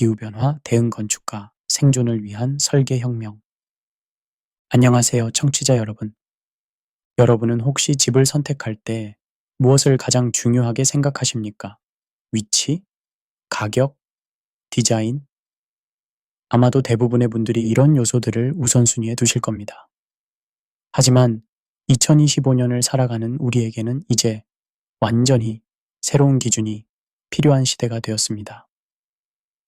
기후변화 대응 건축가 생존을 위한 설계 혁명. 안녕하세요, 청취자 여러분. 여러분은 혹시 집을 선택할 때 무엇을 가장 중요하게 생각하십니까? 위치, 가격, 디자인? 아마도 대부분의 분들이 이런 요소들을 우선순위에 두실 겁니다. 하지만 2025년을 살아가는 우리에게는 이제 완전히 새로운 기준이 필요한 시대가 되었습니다.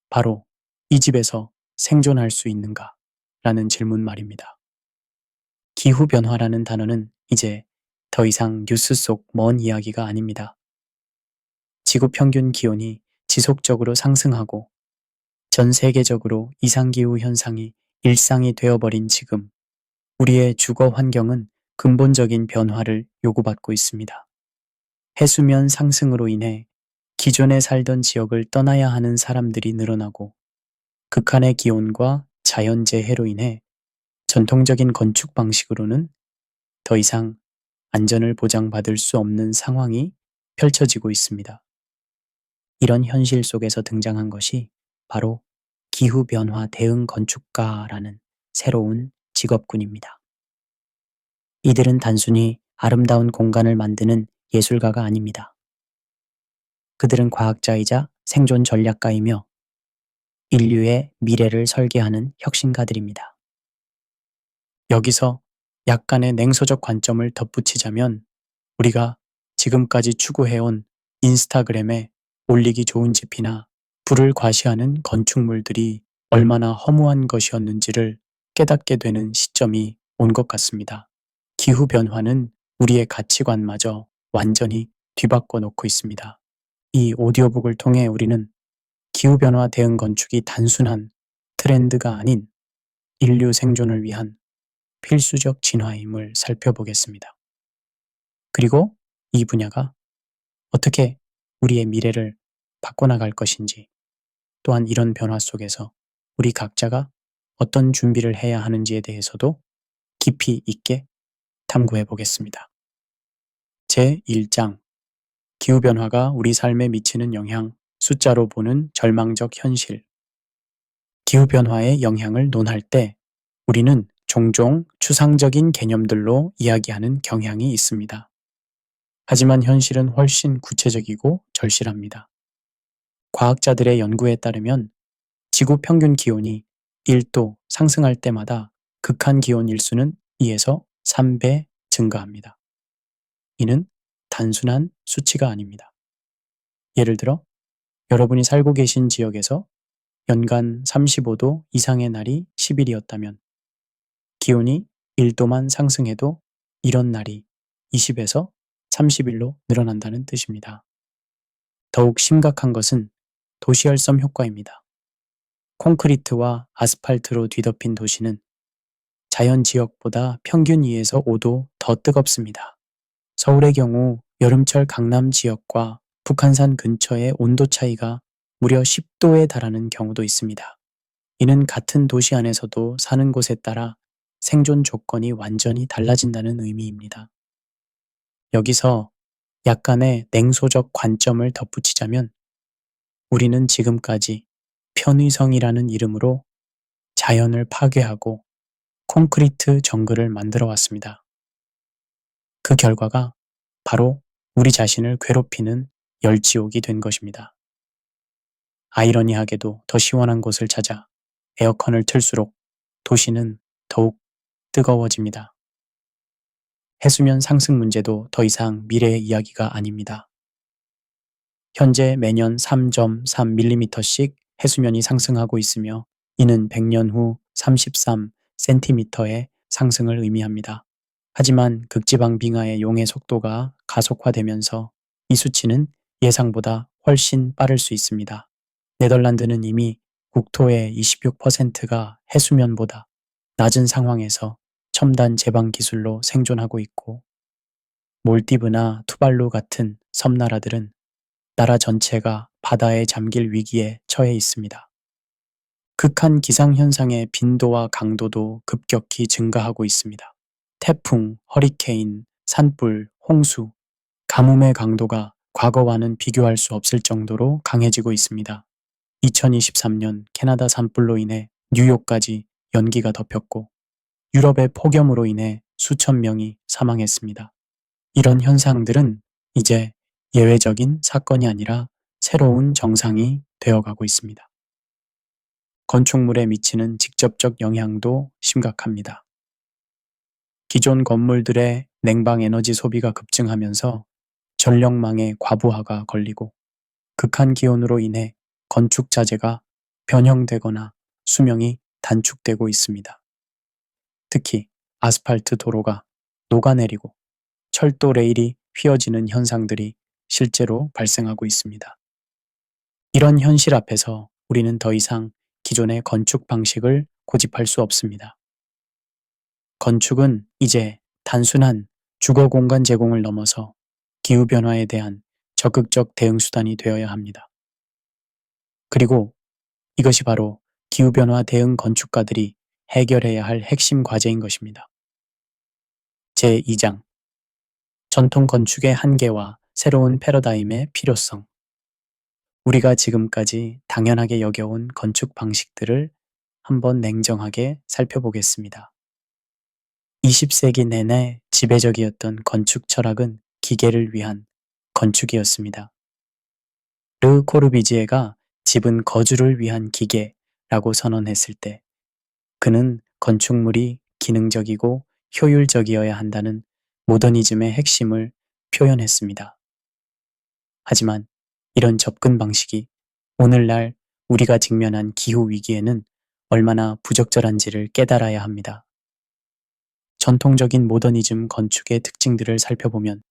바로 이 집에서 생존할 수 있는가? 라는 질문 말입니다. 기후변화라는 단어는 이제 더 이상 뉴스 속 먼 이야기가 아닙니다. 지구 평균 기온이 지속적으로 상승하고 전 세계적으로 이상기후 현상이 일상이 되어버린 지금, 우리의 주거 환경은 근본적인 변화를 요구받고 있습니다. 해수면 상승으로 인해 기존에 살던 지역을 떠나야 하는 사람들이 늘어나고, 극한의 기온과 자연재해로 인해 전통적인 건축 방식으로는 더 이상 안전을 보장받을 수 없는 상황이 펼쳐지고 있습니다. 이런 현실 속에서 등장한 것이 바로 기후변화 대응 건축가라는 새로운 직업군입니다. 이들은 단순히 아름다운 공간을 만드는 예술가가 아닙니다. 그들은 과학자이자 생존 전략가이며 인류의 미래를 설계하는 혁신가들입니다. 여기서 약간의 냉소적 관점을 덧붙이자면, 우리가 지금까지 추구해온 인스타그램에 올리기 좋은 집이나 불을 과시하는 건축물들이 얼마나 허무한 것이었는지를 깨닫게 되는 시점이 온 것 같습니다. 기후변화는 우리의 가치관마저 완전히 뒤바꿔 놓고 있습니다. 이 오디오북을 통해 우리는 기후변화 대응 건축이 단순한 트렌드가 아닌 인류 생존을 위한 필수적 진화임을 살펴보겠습니다. 그리고 이 분야가 어떻게 우리의 미래를 바꿔나갈 것인지, 또한 이런 변화 속에서 우리 각자가 어떤 준비를 해야 하는지에 대해서도 깊이 있게 탐구해 보겠습니다. 제1장, 기후변화가 우리 삶에 미치는 영향, 숫자로 보는 절망적 현실. 기후변화의 영향을 논할 때 우리는 종종 추상적인 개념들로 이야기하는 경향이 있습니다. 하지만 현실은 훨씬 구체적이고 절실합니다. 과학자들의 연구에 따르면 지구 평균 기온이 1도 상승할 때마다 극한 기온 일수는 2에서 3배 증가합니다. 이는 단순한 수치가 아닙니다. 예를 들어 여러분이 살고 계신 지역에서 연간 35도 이상의 날이 10일이었다면 기온이 1도만 상승해도 이런 날이 20에서 30일로 늘어난다는 뜻입니다. 더욱 심각한 것은 도시열섬 효과입니다. 콘크리트와 아스팔트로 뒤덮인 도시는 자연 지역보다 평균 2에서 5도 더 뜨겁습니다. 서울의 경우 여름철 강남 지역과 북한산 근처의 온도 차이가 무려 10도에 달하는 경우도 있습니다. 이는 같은 도시 안에서도 사는 곳에 따라 생존 조건이 완전히 달라진다는 의미입니다. 여기서 약간의 냉소적 관점을 덧붙이자면, 우리는 지금까지 편의성이라는 이름으로 자연을 파괴하고 콘크리트 정글을 만들어 왔습니다. 그 결과가 바로 우리 자신을 괴롭히는 열지옥이 된 것입니다. 아이러니하게도 더 시원한 곳을 찾아 에어컨을 틀수록 도시는 더욱 뜨거워집니다. 해수면 상승 문제도 더 이상 미래의 이야기가 아닙니다. 현재 매년 3.3mm씩 해수면이 상승하고 있으며, 이는 100년 후 33cm의 상승을 의미합니다. 하지만 극지방 빙하의 용해 속도가 가속화되면서 이 수치는 예상보다 훨씬 빠를 수 있습니다. 네덜란드는 이미 국토의 26%가 해수면보다 낮은 상황에서 첨단 제방 기술로 생존하고 있고, 몰디브나 투발루 같은 섬나라들은 나라 전체가 바다에 잠길 위기에 처해 있습니다. 극한 기상현상의 빈도와 강도도 급격히 증가하고 있습니다. 태풍, 허리케인, 산불, 홍수, 가뭄의 강도가 과거와는 비교할 수 없을 정도로 강해지고 있습니다. 2023년 캐나다 산불로 인해 뉴욕까지 연기가 덮였고 유럽의 폭염으로 인해 수천 명이 사망했습니다. 이런 현상들은 이제 예외적인 사건이 아니라 새로운 정상이 되어가고 있습니다. 건축물에 미치는 직접적 영향도 심각합니다. 기존 건물들의 냉방 에너지 소비가 급증하면서 전력망의 과부하가 걸리고 극한 기온으로 인해 건축 자재가 변형되거나 수명이 단축되고 있습니다. 특히 아스팔트 도로가 녹아내리고 철도 레일이 휘어지는 현상들이 실제로 발생하고 있습니다. 이런 현실 앞에서 우리는 더 이상 기존의 건축 방식을 고집할 수 없습니다. 건축은 이제 단순한 주거 공간 제공을 넘어서 기후변화에 대한 적극적 대응 수단이 되어야 합니다. 그리고 이것이 바로 기후변화 대응 건축가들이 해결해야 할 핵심 과제인 것입니다. 제2장 전통 건축의 한계와 새로운 패러다임의 필요성. 우리가 지금까지 당연하게 여겨온 건축 방식들을 한번 냉정하게 살펴보겠습니다. 20세기 내내 지배적이었던 건축 철학은 기계를 위한 건축이었습니다. 르 코르비지에가 집은 거주를 위한 기계라고 선언했을 때 그는 건축물이 기능적이고 효율적이어야 한다는 모더니즘의 핵심을 표현했습니다. 하지만 이런 접근 방식이 오늘날 우리가 직면한 기후 위기에는 얼마나 부적절한지를 깨달아야 합니다. 전통적인 모더니즘 건축의 특징들을 살펴보면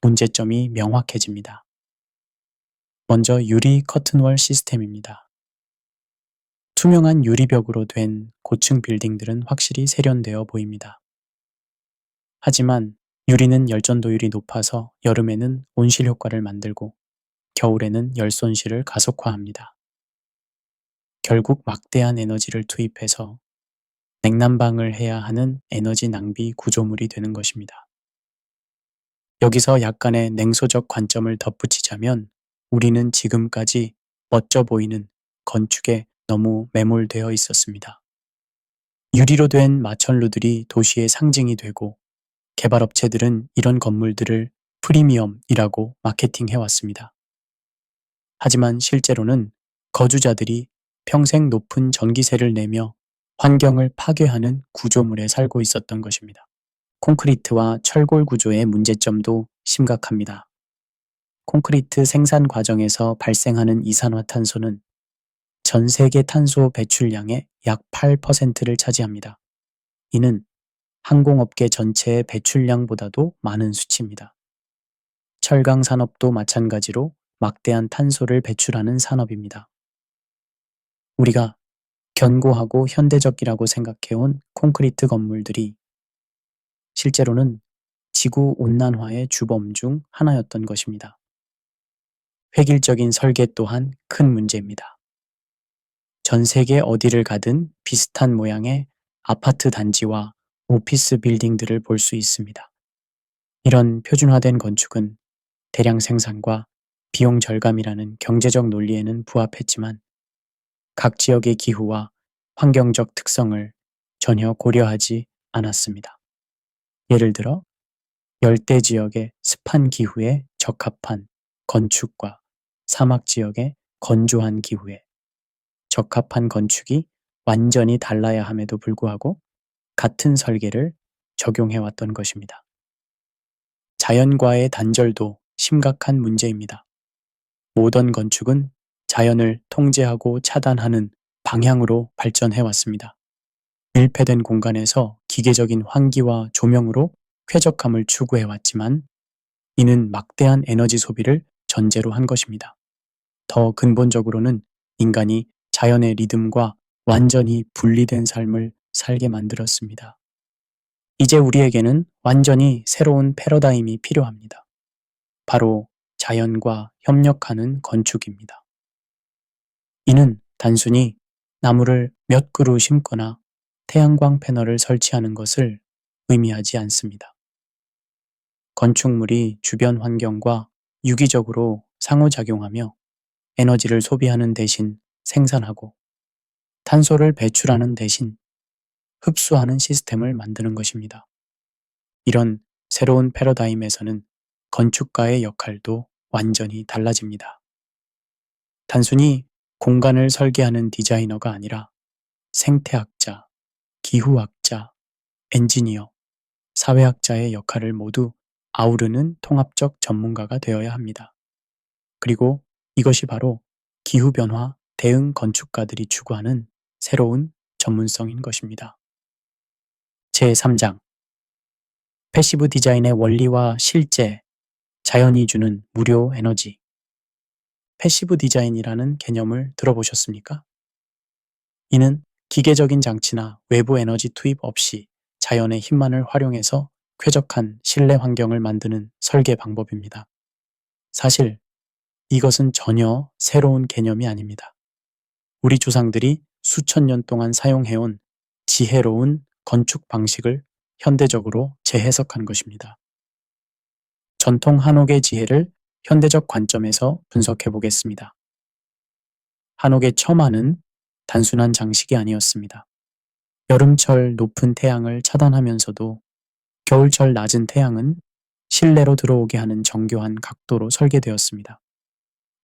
문제점이 명확해집니다. 먼저 유리 커튼월 시스템입니다. 투명한 유리벽으로 된 고층 빌딩들은 확실히 세련되어 보입니다. 하지만 유리는 열전도율이 높아서 여름에는 온실 효과를 만들고 겨울에는 열 손실을 가속화합니다. 결국 막대한 에너지를 투입해서 냉난방을 해야 하는 에너지 낭비 구조물이 되는 것입니다. 여기서 약간의 냉소적 관점을 덧붙이자면 우리는 지금까지 멋져 보이는 건축에 너무 매몰되어 있었습니다. 유리로 된 마천루들이 도시의 상징이 되고 개발업체들은 이런 건물들을 프리미엄이라고 마케팅해왔습니다. 하지만 실제로는 거주자들이 평생 높은 전기세를 내며 환경을 파괴하는 구조물에 살고 있었던 것입니다. 콘크리트와 철골 구조의 문제점도 심각합니다. 콘크리트 생산 과정에서 발생하는 이산화탄소는 전 세계 탄소 배출량의 약 8%를 차지합니다. 이는 항공업계 전체의 배출량보다도 많은 수치입니다. 철강 산업도 마찬가지로 막대한 탄소를 배출하는 산업입니다. 우리가 견고하고 현대적이라고 생각해온 콘크리트 건물들이 실제로는 지구 온난화의 주범 중 하나였던 것입니다. 획일적인 설계 또한 큰 문제입니다. 전 세계 어디를 가든 비슷한 모양의 아파트 단지와 오피스 빌딩들을 볼 수 있습니다. 이런 표준화된 건축은 대량 생산과 비용 절감이라는 경제적 논리에는 부합했지만 각 지역의 기후와 환경적 특성을 전혀 고려하지 않았습니다. 예를 들어 열대 지역의 습한 기후에 적합한 건축과 사막 지역의 건조한 기후에 적합한 건축이 완전히 달라야 함에도 불구하고 같은 설계를 적용해왔던 것입니다. 자연과의 단절도 심각한 문제입니다. 모던 건축은 자연을 통제하고 차단하는 방향으로 발전해왔습니다. 밀폐된 공간에서 기계적인 환기와 조명으로 쾌적함을 추구해왔지만 이는 막대한 에너지 소비를 전제로 한 것입니다. 더 근본적으로는 인간이 자연의 리듬과 완전히 분리된 삶을 살게 만들었습니다. 이제 우리에게는 완전히 새로운 패러다임이 필요합니다. 바로 자연과 협력하는 건축입니다. 이는 단순히 나무를 몇 그루 심거나 태양광 패널을 설치하는 것을 의미하지 않습니다. 건축물이 주변 환경과 유기적으로 상호작용하며 에너지를 소비하는 대신 생산하고 탄소를 배출하는 대신 흡수하는 시스템을 만드는 것입니다. 이런 새로운 패러다임에서는 건축가의 역할도 완전히 달라집니다. 단순히 공간을 설계하는 디자이너가 아니라 생태학자, 기후학자, 엔지니어, 사회학자의 역할을 모두 아우르는 통합적 전문가가 되어야 합니다. 그리고 이것이 바로 기후변화 대응 건축가들이 추구하는 새로운 전문성인 것입니다. 제3장 패시브 디자인의 원리와 실제, 자연이 주는 무료 에너지. 패시브 디자인이라는 개념을 들어보셨습니까? 이는 기계적인 장치나 외부 에너지 투입 없이 자연의 힘만을 활용해서 쾌적한 실내 환경을 만드는 설계 방법입니다. 사실 이것은 전혀 새로운 개념이 아닙니다. 우리 조상들이 수천 년 동안 사용해온 지혜로운 건축 방식을 현대적으로 재해석한 것입니다. 전통 한옥의 지혜를 현대적 관점에서 분석해 보겠습니다. 한옥의 처마는 단순한 장식이 아니었습니다. 여름철 높은 태양을 차단하면서도 겨울철 낮은 태양은 실내로 들어오게 하는 정교한 각도로 설계되었습니다.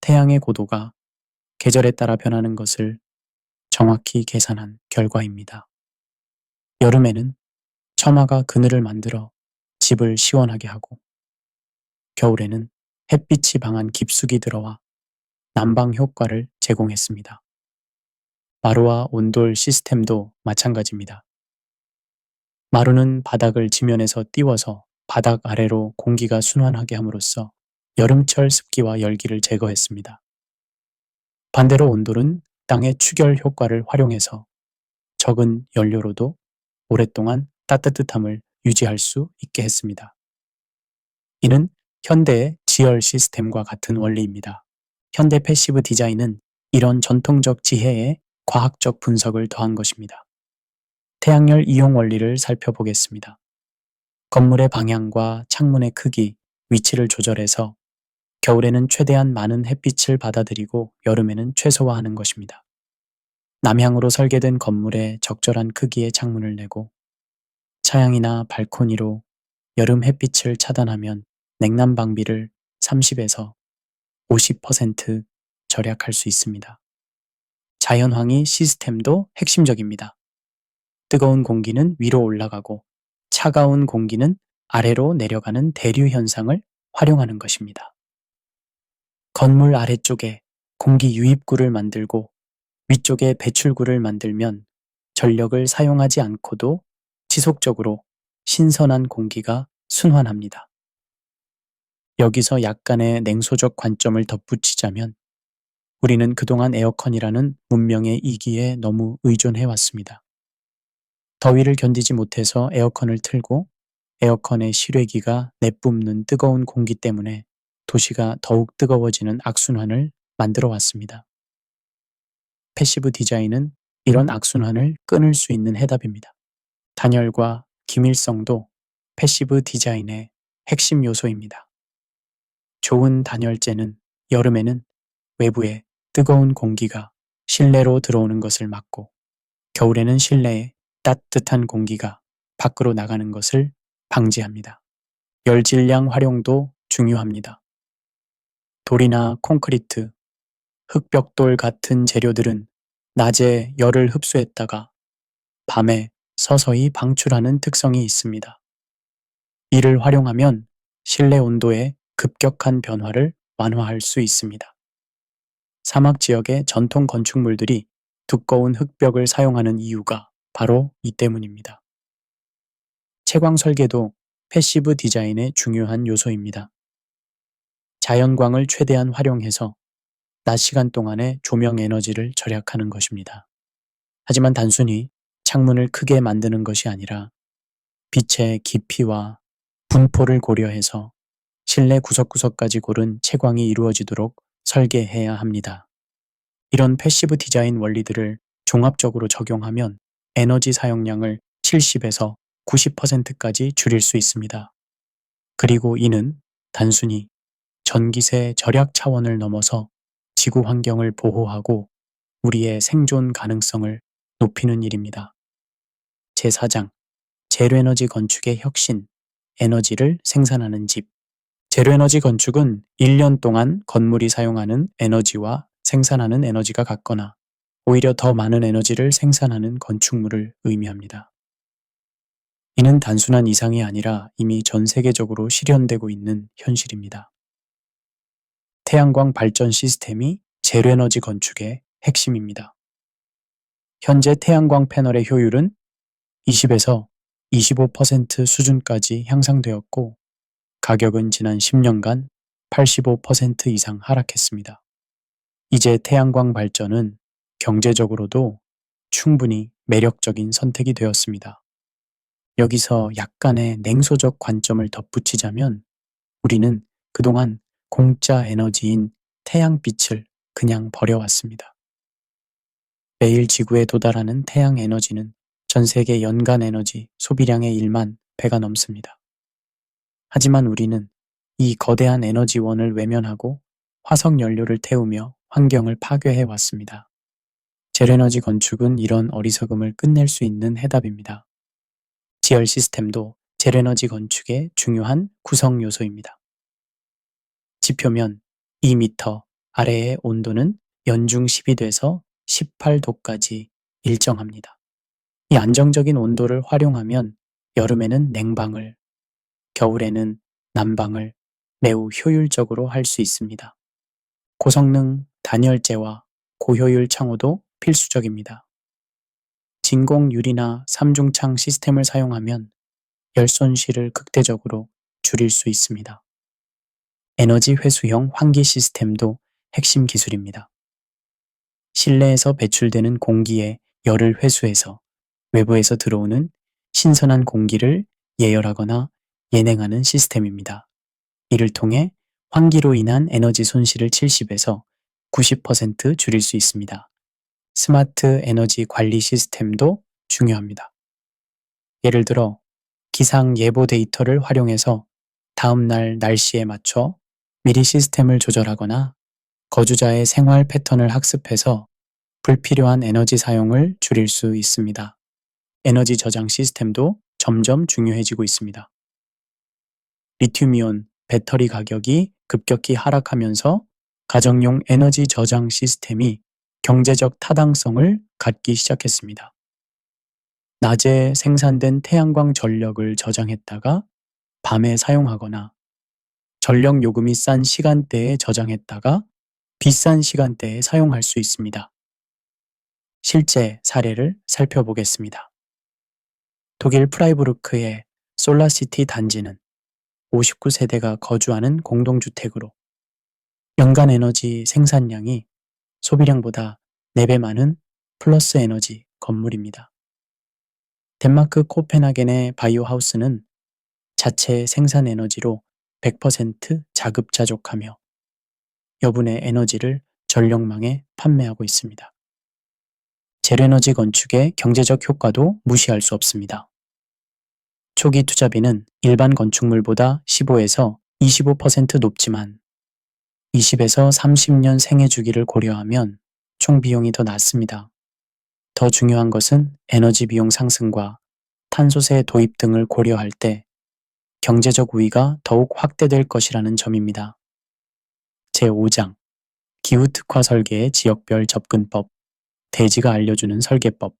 태양의 고도가 계절에 따라 변하는 것을 정확히 계산한 결과입니다. 여름에는 처마가 그늘을 만들어 집을 시원하게 하고, 겨울에는 햇빛이 방한 깊숙이 들어와 난방 효과를 제공했습니다. 마루와 온돌 시스템도 마찬가지입니다. 마루는 바닥을 지면에서 띄워서 바닥 아래로 공기가 순환하게 함으로써 여름철 습기와 열기를 제거했습니다. 반대로 온돌은 땅의 추결 효과를 활용해서 적은 연료로도 오랫동안 따뜻함을 유지할 수 있게 했습니다. 이는 현대의 지열 시스템과 같은 원리입니다. 현대 패시브 디자인은 이런 전통적 지혜에 과학적 분석을 더한 것입니다. 태양열 이용 원리를 살펴보겠습니다. 건물의 방향과 창문의 크기, 위치를 조절해서 겨울에는 최대한 많은 햇빛을 받아들이고 여름에는 최소화하는 것입니다. 남향으로 설계된 건물에 적절한 크기의 창문을 내고 차양이나 발코니로 여름 햇빛을 차단하면 냉난 방비를 30에서 50% 절약할 수 있습니다. 자연황이 시스템도 핵심적입니다. 뜨거운 공기는 위로 올라가고 차가운 공기는 아래로 내려가는 대류 현상을 활용하는 것입니다. 건물 아래쪽에 공기 유입구를 만들고 위쪽에 배출구를 만들면 전력을 사용하지 않고도 지속적으로 신선한 공기가 순환합니다. 여기서 약간의 냉소적 관점을 덧붙이자면 우리는 그동안 에어컨이라는 문명의 이기에 너무 의존해 왔습니다. 더위를 견디지 못해서 에어컨을 틀고 에어컨의 실외기가 내뿜는 뜨거운 공기 때문에 도시가 더욱 뜨거워지는 악순환을 만들어 왔습니다. 패시브 디자인은 이런 악순환을 끊을 수 있는 해답입니다. 단열과 기밀성도 패시브 디자인의 핵심 요소입니다. 좋은 단열재는 여름에는 외부에 뜨거운 공기가 실내로 들어오는 것을 막고 겨울에는 실내에 따뜻한 공기가 밖으로 나가는 것을 방지합니다. 열 질량 활용도 중요합니다. 돌이나 콘크리트, 흙벽돌 같은 재료들은 낮에 열을 흡수했다가 밤에 서서히 방출하는 특성이 있습니다. 이를 활용하면 실내 온도의 급격한 변화를 완화할 수 있습니다. 사막 지역의 전통 건축물들이 두꺼운 흙벽을 사용하는 이유가 바로 이 때문입니다. 채광 설계도 패시브 디자인의 중요한 요소입니다. 자연광을 최대한 활용해서 낮 시간 동안의 조명 에너지를 절약하는 것입니다. 하지만 단순히 창문을 크게 만드는 것이 아니라 빛의 깊이와 분포를 고려해서 실내 구석구석까지 고른 채광이 이루어지도록 설계해야 합니다. 이런 패시브 디자인 원리들을 종합적으로 적용하면 에너지 사용량을 70에서 90%까지 줄일 수 있습니다. 그리고 이는 단순히 전기세 절약 차원을 넘어서 지구 환경을 보호하고 우리의 생존 가능성을 높이는 일입니다. 제4장 제로에너지 건축의 혁신, 에너지를 생산하는 집. 제로에너지 건축은 1년 동안 건물이 사용하는 에너지와 생산하는 에너지가 같거나 오히려 더 많은 에너지를 생산하는 건축물을 의미합니다. 이는 단순한 이상이 아니라 이미 전 세계적으로 실현되고 있는 현실입니다. 태양광 발전 시스템이 제로에너지 건축의 핵심입니다. 현재 태양광 패널의 효율은 20에서 25% 수준까지 향상되었고 가격은 지난 10년간 85% 이상 하락했습니다. 이제 태양광 발전은 경제적으로도 충분히 매력적인 선택이 되었습니다. 여기서 약간의 냉소적 관점을 덧붙이자면 우리는 그동안 공짜 에너지인 태양빛을 그냥 버려왔습니다. 매일 지구에 도달하는 태양 에너지는 전 세계 연간 에너지 소비량의 1만 배가 넘습니다. 하지만 우리는 이 거대한 에너지원을 외면하고 화석 연료를 태우며 환경을 파괴해 왔습니다. 제로에너지 건축은 이런 어리석음을 끝낼 수 있는 해답입니다. 지열 시스템도 제로에너지 건축의 중요한 구성 요소입니다. 지표면 2m 아래의 온도는 연중 12도에서 18도까지 일정합니다. 이 안정적인 온도를 활용하면 여름에는 냉방을, 겨울에는 난방을 매우 효율적으로 할 수 있습니다. 고성능 단열재와 고효율 창호도 필수적입니다. 진공 유리나 삼중창 시스템을 사용하면 열 손실을 극대적으로 줄일 수 있습니다. 에너지 회수형 환기 시스템도 핵심 기술입니다. 실내에서 배출되는 공기의 열을 회수해서 외부에서 들어오는 신선한 공기를 예열하거나 예냉하는 시스템입니다. 이를 통해 환기로 인한 에너지 손실을 70에서 90% 줄일 수 있습니다. 스마트 에너지 관리 시스템도 중요합니다. 예를 들어 기상 예보 데이터를 활용해서 다음날 날씨에 맞춰 미리 시스템을 조절하거나 거주자의 생활 패턴을 학습해서 불필요한 에너지 사용을 줄일 수 있습니다. 에너지 저장 시스템도 점점 중요해지고 있습니다. 리튬이온 배터리 가격이 급격히 하락하면서 가정용 에너지 저장 시스템이 경제적 타당성을 갖기 시작했습니다. 낮에 생산된 태양광 전력을 저장했다가 밤에 사용하거나 전력 요금이 싼 시간대에 저장했다가 비싼 시간대에 사용할 수 있습니다. 실제 사례를 살펴보겠습니다. 독일 프라이부르크의 솔라시티 단지는 59세대가 거주하는 공동주택으로 연간 에너지 생산량이 소비량보다 4배 많은 플러스 에너지 건물입니다. 덴마크 코펜하겐의 바이오하우스는 자체 생산 에너지로 100% 자급자족하며 여분의 에너지를 전력망에 판매하고 있습니다. 제로에너지 건축의 경제적 효과도 무시할 수 없습니다. 초기 투자비는 일반 건축물보다 15에서 25% 높지만 20에서 30년 생애 주기를 고려하면 총 비용이 더 낮습니다. 더 중요한 것은 에너지 비용 상승과 탄소세 도입 등을 고려할 때 경제적 우위가 더욱 확대될 것이라는 점입니다. 제5장 기후특화 설계의 지역별 접근법, 대지가 알려주는 설계법.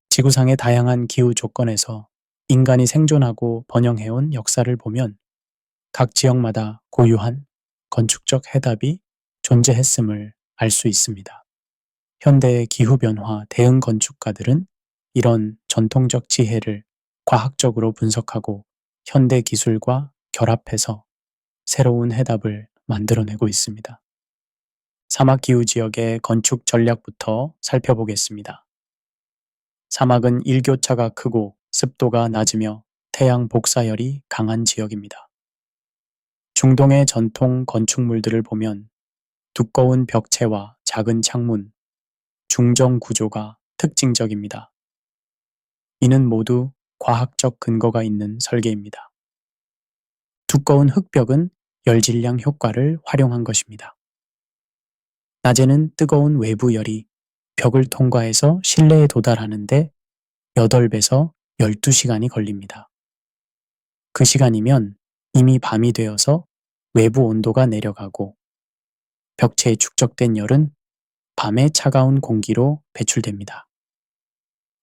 지구상의 다양한 기후 조건에서 인간이 생존하고 번영해온 역사를 보면 각 지역마다 고유한 건축적 해답이 존재했음을 알 수 있습니다. 현대의 기후변화 대응 건축가들은 이런 전통적 지혜를 과학적으로 분석하고 현대 기술과 결합해서 새로운 해답을 만들어내고 있습니다. 사막기후 지역의 건축 전략부터 살펴보겠습니다. 사막은 일교차가 크고 습도가 낮으며 태양 복사열이 강한 지역입니다. 중동의 전통 건축물들을 보면 두꺼운 벽체와 작은 창문, 중정 구조가 특징적입니다. 이는 모두 과학적 근거가 있는 설계입니다. 두꺼운 흙벽은 열질량 효과를 활용한 것입니다. 낮에는 뜨거운 외부 열이 벽을 통과해서 실내에 도달하는데 8배에서 12시간이 걸립니다. 그 시간이면 이미 밤이 되어서 외부 온도가 내려가고 벽체에 축적된 열은 밤의 차가운 공기로 배출됩니다.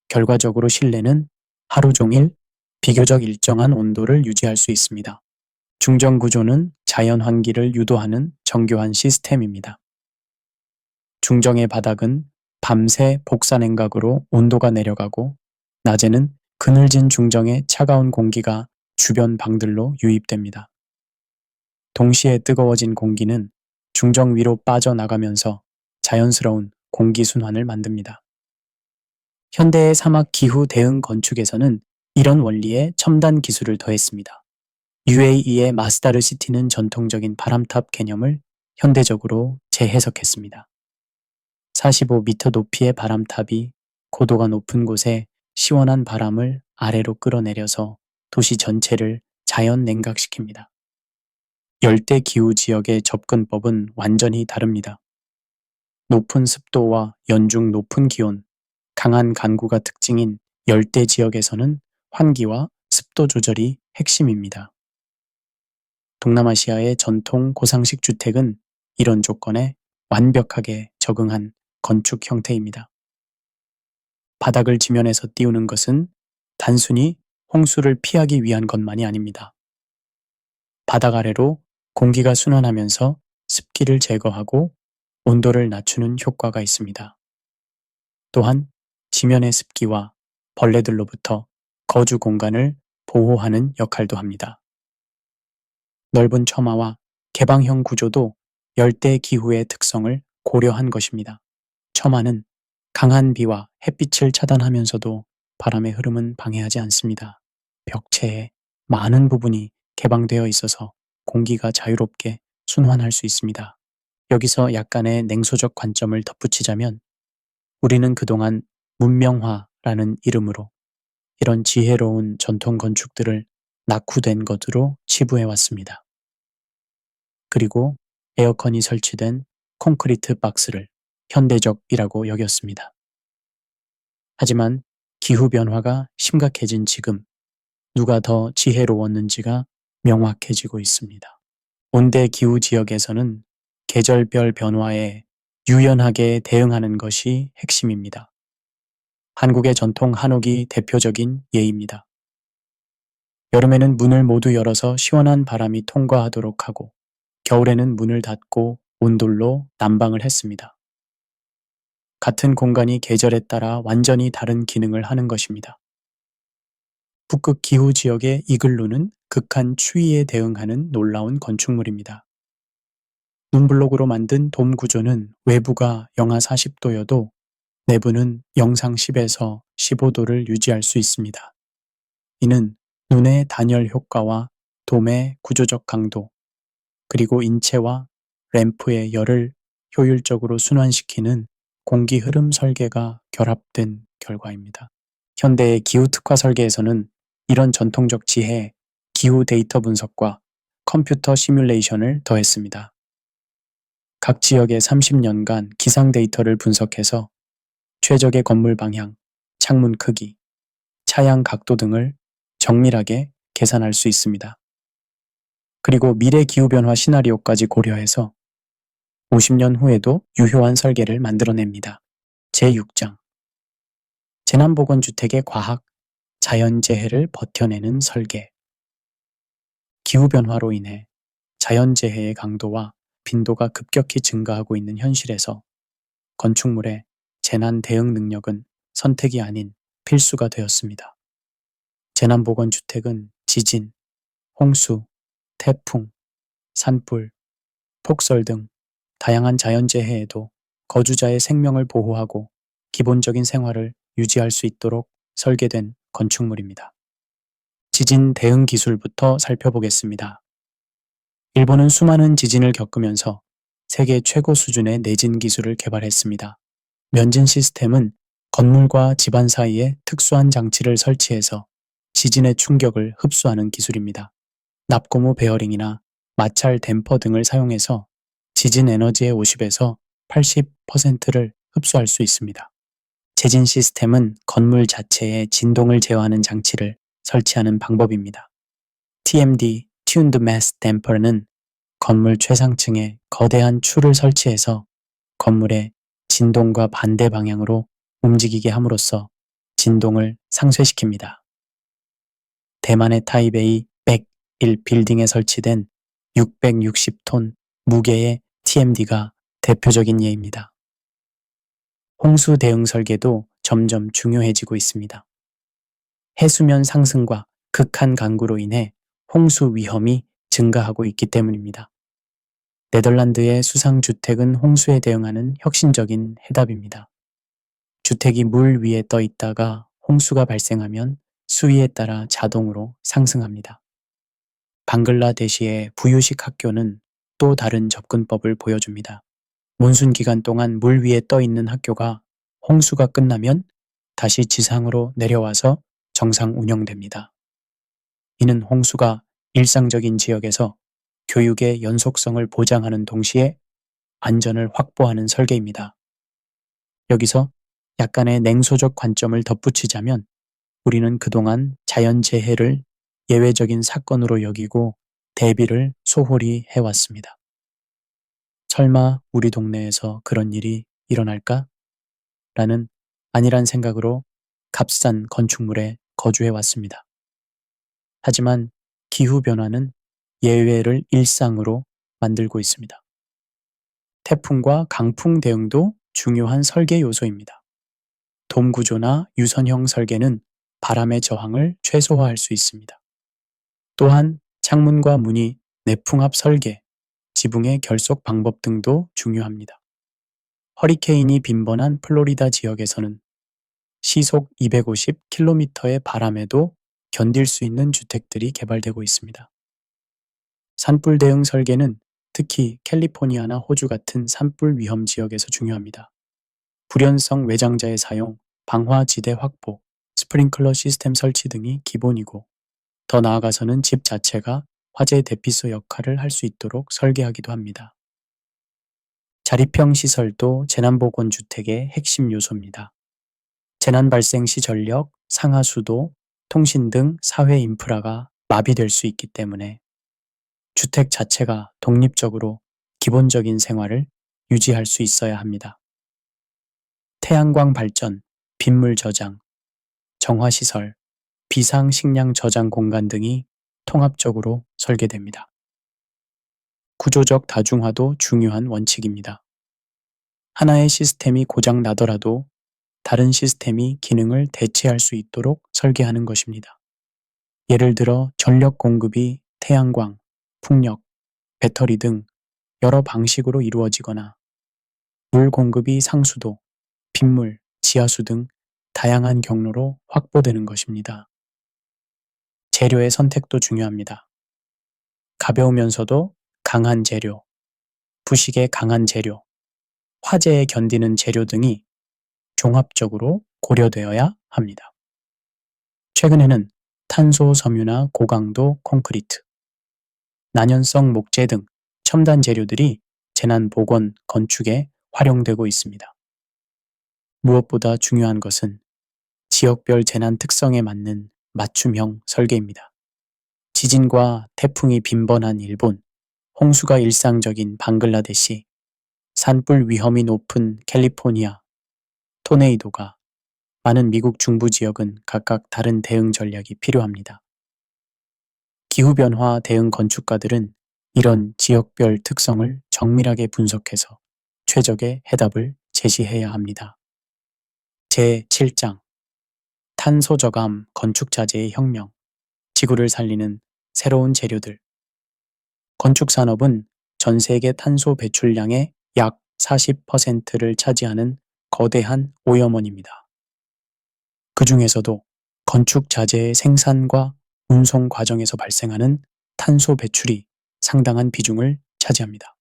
결과적으로 실내는 하루 종일 비교적 일정한 온도를 유지할 수 있습니다. 중정 구조는 자연 환기를 유도하는 정교한 시스템입니다. 중정의 바닥은 밤새 복사냉각으로 온도가 내려가고 낮에는 그늘진 중정의 차가운 공기가 주변 방들로 유입됩니다. 동시에 뜨거워진 공기는 중정 위로 빠져나가면서 자연스러운 공기 순환을 만듭니다. 현대의 사막 기후 대응 건축에서는 이런 원리에 첨단 기술을 더했습니다. UAE의 마스다르 시티는 전통적인 바람탑 개념을 현대적으로 재해석했습니다. 45m 높이의 바람탑이 고도가 높은 곳에 시원한 바람을 아래로 끌어내려서 도시 전체를 자연 냉각시킵니다. 열대 기후 지역의 접근법은 완전히 다릅니다. 높은 습도와 연중 높은 기온, 강한 간구가 특징인 열대 지역에서는 환기와 습도 조절이 핵심입니다. 동남아시아의 전통 고상식 주택은 이런 조건에 완벽하게 적응한 건축 형태입니다. 바닥을 지면에서 띄우는 것은 단순히 홍수를 피하기 위한 것만이 아닙니다. 바닥 아래로 공기가 순환하면서 습기를 제거하고 온도를 낮추는 효과가 있습니다. 또한 지면의 습기와 벌레들로부터 거주 공간을 보호하는 역할도 합니다. 넓은 처마와 개방형 구조도 열대 기후의 특성을 고려한 것입니다. 처마는 강한 비와 햇빛을 차단하면서도 바람의 흐름은 방해하지 않습니다. 벽체의 많은 부분이 개방되어 있어서 공기가 자유롭게 순환할 수 있습니다. 여기서 약간의 냉소적 관점을 덧붙이자면 우리는 그동안 문명화라는 이름으로 이런 지혜로운 전통 건축들을 낙후된 것으로 치부해왔습니다. 그리고 에어컨이 설치된 콘크리트 박스를 현대적이라고 여겼습니다. 하지만 기후변화가 심각해진 지금 누가 더 지혜로웠는지가 명확해지고 있습니다. 온대 기후 지역에서는 계절별 변화에 유연하게 대응하는 것이 핵심입니다. 한국의 전통 한옥이 대표적인 예입니다. 여름에는 문을 모두 열어서 시원한 바람이 통과하도록 하고 겨울에는 문을 닫고 온돌로 난방을 했습니다. 같은 공간이 계절에 따라 완전히 다른 기능을 하는 것입니다. 북극 기후 지역의 이글루는 극한 추위에 대응하는 놀라운 건축물입니다. 눈블록으로 만든 돔 구조는 외부가 영하 40도여도 내부는 영상 10에서 15도를 유지할 수 있습니다. 이는 눈의 단열 효과와 돔의 구조적 강도, 그리고 인체와 램프의 열을 효율적으로 순환시키는 공기 흐름 설계가 결합된 결과입니다. 현대의 기후 특화 설계에서는 이런 전통적 지혜에 기후 데이터 분석과 컴퓨터 시뮬레이션을 더했습니다. 각 지역의 30년간 기상 데이터를 분석해서 최적의 건물 방향, 창문 크기, 차양 각도 등을 정밀하게 계산할 수 있습니다. 그리고 미래 기후변화 시나리오까지 고려해서 50년 후에도 유효한 설계를 만들어냅니다. 제6장 재난보건주택의 과학, 자연재해를 버텨내는 설계. 기후변화로 인해 자연재해의 강도와 빈도가 급격히 증가하고 있는 현실에서 건축물의 재난 대응 능력은 선택이 아닌 필수가 되었습니다. 재난보건주택은 지진, 홍수, 태풍, 산불, 폭설 등 다양한 자연재해에도 거주자의 생명을 보호하고 기본적인 생활을 유지할 수 있도록 설계된 건축물입니다. 지진 대응 기술부터 살펴보겠습니다. 일본은 수많은 지진을 겪으면서 세계 최고 수준의 내진 기술을 개발했습니다. 면진 시스템은 건물과 집안 사이에 특수한 장치를 설치해서 지진의 충격을 흡수하는 기술입니다. 납고무 베어링이나 마찰 댐퍼 등을 사용해서 지진 에너지의 50에서 80%를 흡수할 수 있습니다. 제진 시스템은 건물 자체에 진동을 제어하는 장치를 설치하는 방법입니다. TMD, Tuned Mass Damper는 건물 최상층에 거대한 추를 설치해서 건물의 진동과 반대 방향으로 움직이게 함으로써 진동을 상쇄시킵니다. 대만의 타이베이 101 빌딩에 설치된 660톤 무게의 TMD가 대표적인 예입니다. 홍수 대응 설계도 점점 중요해지고 있습니다. 해수면 상승과 극한 강구로 인해 홍수 위험이 증가하고 있기 때문입니다. 네덜란드의 수상주택은 홍수에 대응하는 혁신적인 해답입니다. 주택이 물 위에 떠 있다가 홍수가 발생하면 수위에 따라 자동으로 상승합니다. 방글라데시의 부유식 학교는 또 다른 접근법을 보여줍니다. 몬순 기간 동안 물 위에 떠 있는 학교가 홍수가 끝나면 다시 지상으로 내려와서 정상 운영됩니다. 이는 홍수가 일상적인 지역에서 교육의 연속성을 보장하는 동시에 안전을 확보하는 설계입니다. 여기서 약간의 냉소적 관점을 덧붙이자면 우리는 그동안 자연재해를 예외적인 사건으로 여기고 대비를 소홀히 해왔습니다. 설마 우리 동네에서 그런 일이 일어날까? 라는 안일한 생각으로 값싼 건축물에 거주해왔습니다. 하지만 기후변화는 예외를 일상으로 만들고 있습니다. 태풍과 강풍 대응도 중요한 설계 요소입니다. 돔 구조나 유선형 설계는 바람의 저항을 최소화할 수 있습니다. 또한 창문과 문이 내풍압 설계, 지붕의 결속 방법 등도 중요합니다. 허리케인이 빈번한 플로리다 지역에서는 시속 250km의 바람에도 견딜 수 있는 주택들이 개발되고 있습니다. 산불 대응 설계는 특히 캘리포니아나 호주 같은 산불 위험 지역에서 중요합니다. 불연성 외장자의 사용, 방화지대 확보, 스프링클러 시스템 설치 등이 기본이고 더 나아가서는 집 자체가 화재 대피소 역할을 할 수 있도록 설계하기도 합니다. 자립형 시설도 재난보건 주택의 핵심 요소입니다. 재난 발생 시 전력, 상하수도, 통신 등 사회 인프라가 마비될 수 있기 때문에 주택 자체가 독립적으로 기본적인 생활을 유지할 수 있어야 합니다. 태양광 발전, 빗물 저장, 정화시설, 비상식량 저장 공간 등이 통합적으로 설계됩니다. 구조적 다중화도 중요한 원칙입니다. 하나의 시스템이 고장 나더라도 다른 시스템이 기능을 대체할 수 있도록 설계하는 것입니다. 예를 들어 전력 공급이 태양광, 풍력, 배터리 등 여러 방식으로 이루어지거나 물 공급이 상수도, 빗물, 지하수 등 다양한 경로로 확보되는 것입니다. 재료의 선택도 중요합니다. 가벼우면서도 강한 재료, 부식에 강한 재료, 화재에 견디는 재료 등이 종합적으로 고려되어야 합니다. 최근에는 탄소 섬유나 고강도 콘크리트, 난연성 목재 등 첨단 재료들이 재난 보건 건축에 활용되고 있습니다. 무엇보다 중요한 것은 지역별 재난 특성에 맞는 맞춤형 설계입니다. 지진과 태풍이 빈번한 일본, 홍수가 일상적인 방글라데시, 산불 위험이 높은 캘리포니아, 토네이도가 많은 미국 중부 지역은 각각 다른 대응 전략이 필요합니다. 기후변화 대응 건축가들은 이런 지역별 특성을 정밀하게 분석해서 최적의 해답을 제시해야 합니다. 제7장 탄소 저감 건축 자재의 혁명, 지구를 살리는 새로운 재료들. 건축 산업은 전 세계 탄소 배출량의 약 40%를 차지하는 거대한 오염원입니다. 그 중에서도 건축 자재의 생산과 운송 과정에서 발생하는 탄소 배출이 상당한 비중을 차지합니다.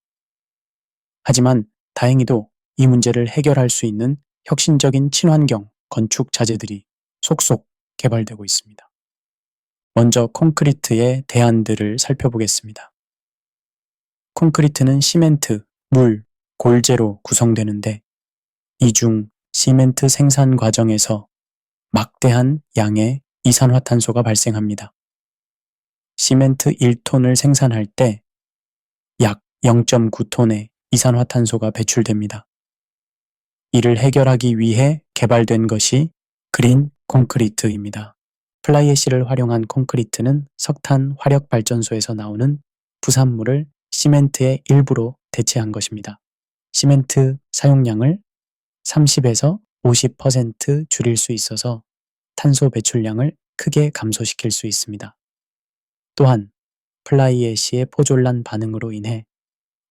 하지만 다행히도 이 문제를 해결할 수 있는 혁신적인 친환경 건축 자재들이 속속 개발되고 있습니다. 먼저 콘크리트의 대안들을 살펴보겠습니다. 콘크리트는 시멘트, 물, 골재로 구성되는데 이 중 시멘트 생산 과정에서 막대한 양의 이산화탄소가 발생합니다. 시멘트 1톤을 생산할 때 약 0.9톤의 이산화탄소가 배출됩니다. 이를 해결하기 위해 개발된 것이 그린 콘크리트입니다. 플라이애쉬를 활용한 콘크리트는 석탄 화력 발전소에서 나오는 부산물을 시멘트의 일부로 대체한 것입니다. 시멘트 사용량을 30에서 50% 줄일 수 있어서 탄소 배출량을 크게 감소시킬 수 있습니다. 또한 플라이애쉬의 포졸란 반응으로 인해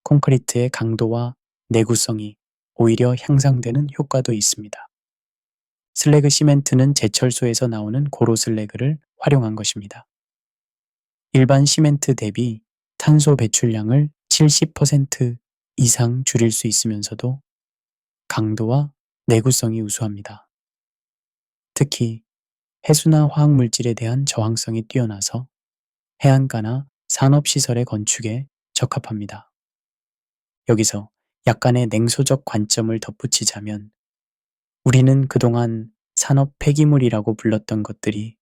콘크리트의 강도와 내구성이 오히려 향상되는 효과도 있습니다. 슬래그 시멘트는 제철소에서 나오는 고로 슬래그를 활용한 것입니다. 일반 시멘트 대비 탄소 배출량을 70% 이상 줄일 수 있으면서도 강도와 내구성이 우수합니다. 특히 해수나 화학물질에 대한 저항성이 뛰어나서 해안가나 산업시설의 건축에 적합합니다. 여기서 약간의 냉소적 관점을 덧붙이자면 우리는 그동안 산업 폐기물이라고 불렀던 것들이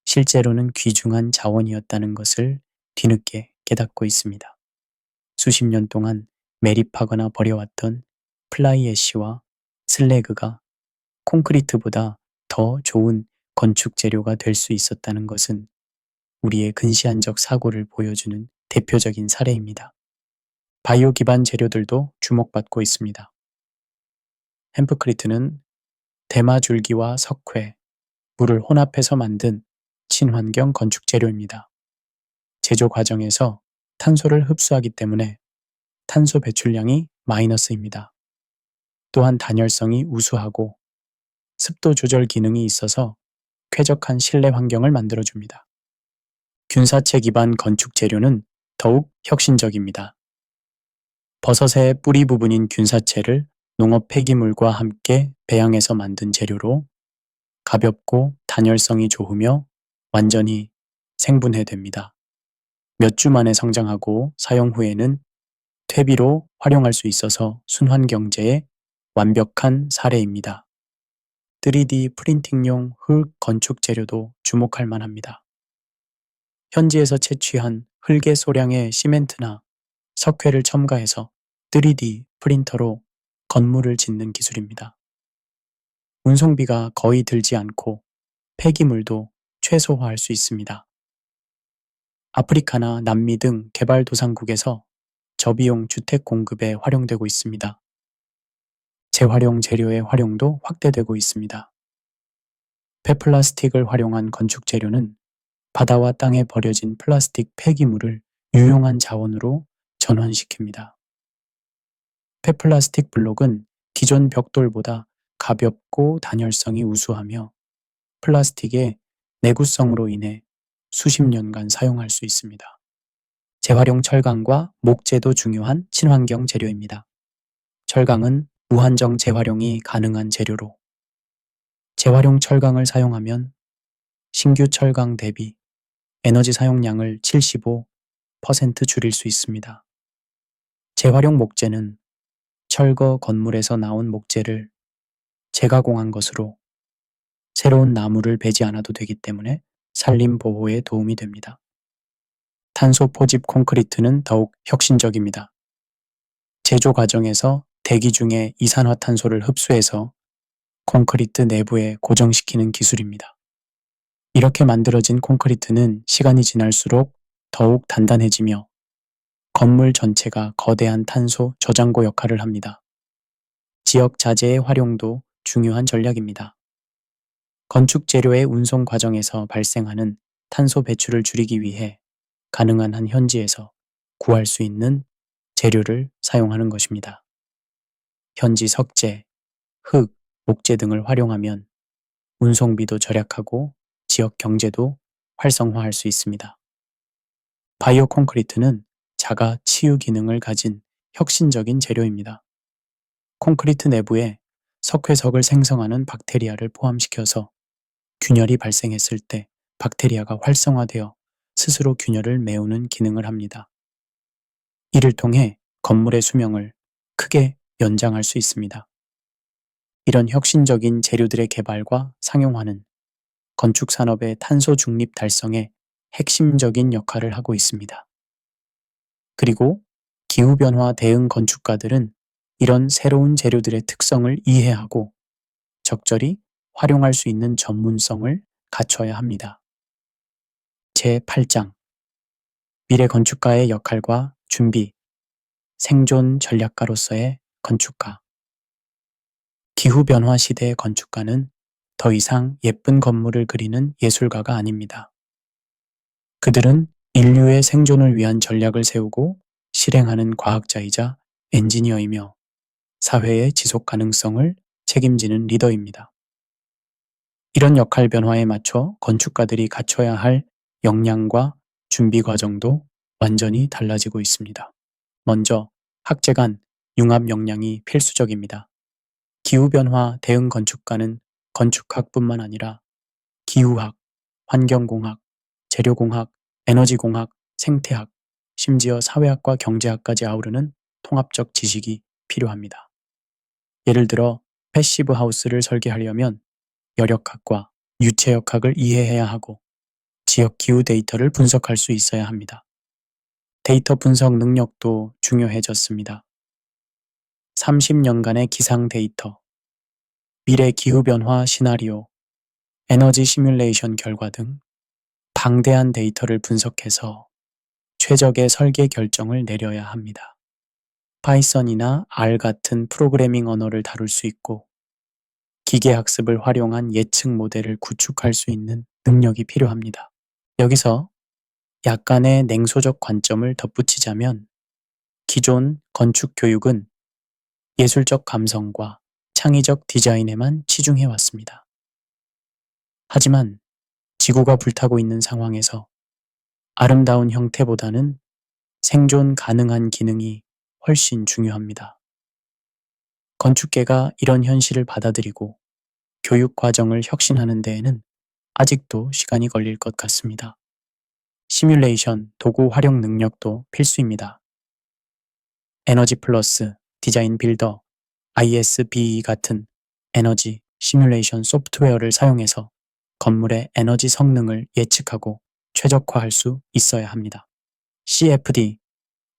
실제로는 귀중한 자원이었다는 것을 뒤늦게 깨닫고 있습니다. 수십 년 동안 매립하거나 버려왔던 플라이애쉬와 슬래그가 콘크리트보다 더 좋은 건축 재료가 될 수 있었다는 것은 우리의 근시안적 사고를 보여주는 대표적인 사례입니다. 바이오 기반 재료들도 주목받고 있습니다. 햄프크리트는 대마줄기와 석회, 물을 혼합해서 만든 친환경 건축 재료입니다. 제조 과정에서 탄소를 흡수하기 때문에 탄소 배출량이 마이너스입니다. 또한 단열성이 우수하고 습도 조절 기능이 있어서 쾌적한 실내 환경을 만들어줍니다. 균사체 기반 건축 재료는 더욱 혁신적입니다. 버섯의 뿌리 부분인 균사체를 농업 폐기물과 함께 배양해서 만든 재료로 가볍고 단열성이 좋으며 완전히 생분해됩니다. 몇 주 만에 성장하고 사용 후에는 퇴비로 활용할 수 있어서 순환경제의 완벽한 사례입니다. 3D 프린팅용 흙 건축 재료도 주목할 만합니다. 현지에서 채취한 흙의 소량의 시멘트나 석회를 첨가해서 3D 프린터로 건물을 짓는 기술입니다. 운송비가 거의 들지 않고 폐기물도 최소화할 수 있습니다. 아프리카나 남미 등 개발도상국에서 저비용 주택 공급에 활용되고 있습니다. 재활용 재료의 활용도 확대되고 있습니다. 폐플라스틱을 활용한 건축 재료는 바다와 땅에 버려진 플라스틱 폐기물을 유용한 자원으로 전환시킵니다. 폐플라스틱 블록은 기존 벽돌보다 가볍고 단열성이 우수하며 플라스틱의 내구성으로 인해 수십 년간 사용할 수 있습니다. 재활용 철강과 목재도 중요한 친환경 재료입니다. 철강은 무한정 재활용이 가능한 재료로 재활용 철강을 사용하면 신규 철강 대비 에너지 사용량을 75% 줄일 수 있습니다. 재활용 목재는 철거 건물에서 나온 목재를 재가공한 것으로 새로운 나무를 베지 않아도 되기 때문에 산림 보호에 도움이 됩니다. 탄소 포집 콘크리트는 더욱 혁신적입니다. 제조 과정에서 대기 중에 이산화탄소를 흡수해서 콘크리트 내부에 고정시키는 기술입니다. 이렇게 만들어진 콘크리트는 시간이 지날수록 더욱 단단해지며 건물 전체가 거대한 탄소 저장고 역할을 합니다. 지역 자재의 활용도 중요한 전략입니다. 건축 재료의 운송 과정에서 발생하는 탄소 배출을 줄이기 위해 가능한 한 현지에서 구할 수 있는 재료를 사용하는 것입니다. 현지 석재, 흙, 목재 등을 활용하면 운송비도 절약하고 지역 경제도 활성화할 수 있습니다. 바이오 콘크리트는 자가 치유 기능을 가진 혁신적인 재료입니다. 콘크리트 내부에 석회석을 생성하는 박테리아를 포함시켜서 균열이 발생했을 때 박테리아가 활성화되어 스스로 균열을 메우는 기능을 합니다. 이를 통해 건물의 수명을 크게 연장할 수 있습니다. 이런 혁신적인 재료들의 개발과 상용화는 건축 산업의 탄소 중립 달성에 핵심적인 역할을 하고 있습니다. 그리고 기후변화 대응 건축가들은 이런 새로운 재료들의 특성을 이해하고 적절히 활용할 수 있는 전문성을 갖춰야 합니다. 제8장 미래 건축가의 역할과 준비, 생존 전략가로서의 건축가. 기후변화 시대의 건축가는 더 이상 예쁜 건물을 그리는 예술가가 아닙니다. 그들은 인류의 생존을 위한 전략을 세우고 실행하는 과학자이자 엔지니어이며 사회의 지속 가능성을 책임지는 리더입니다. 이런 역할 변화에 맞춰 건축가들이 갖춰야 할 역량과 준비 과정도 완전히 달라지고 있습니다. 먼저 학제 간 융합 역량이 필수적입니다. 기후변화 대응 건축가는 건축학뿐만 아니라 기후학, 환경공학, 재료공학, 에너지공학, 생태학, 심지어 사회학과 경제학까지 아우르는 통합적 지식이 필요합니다. 예를 들어 패시브 하우스를 설계하려면 여력학과 유체역학을 이해해야 하고 지역 기후 데이터를 분석할 수 있어야 합니다. 데이터 분석 능력도 중요해졌습니다. 30년간의 기상 데이터, 미래 기후변화 시나리오, 에너지 시뮬레이션 결과 등 방대한 데이터를 분석해서 최적의 설계 결정을 내려야 합니다. 파이썬이나 R 같은 프로그래밍 언어를 다룰 수 있고 기계학습을 활용한 예측 모델을 구축할 수 있는 능력이 필요합니다. 여기서 약간의 냉소적 관점을 덧붙이자면 기존 건축 교육은 예술적 감성과 창의적 디자인에만 치중해 왔습니다. 하지만 지구가 불타고 있는 상황에서 아름다운 형태보다는 생존 가능한 기능이 훨씬 중요합니다. 건축계가 이런 현실을 받아들이고 교육 과정을 혁신하는 데에는 아직도 시간이 걸릴 것 같습니다. 시뮬레이션 도구 활용 능력도 필수입니다. 에너지 플러스, 디자인 빌더, ISBE 같은 에너지 시뮬레이션 소프트웨어를 사용해서 건물의 에너지 성능을 예측하고 최적화할 수 있어야 합니다. CFD,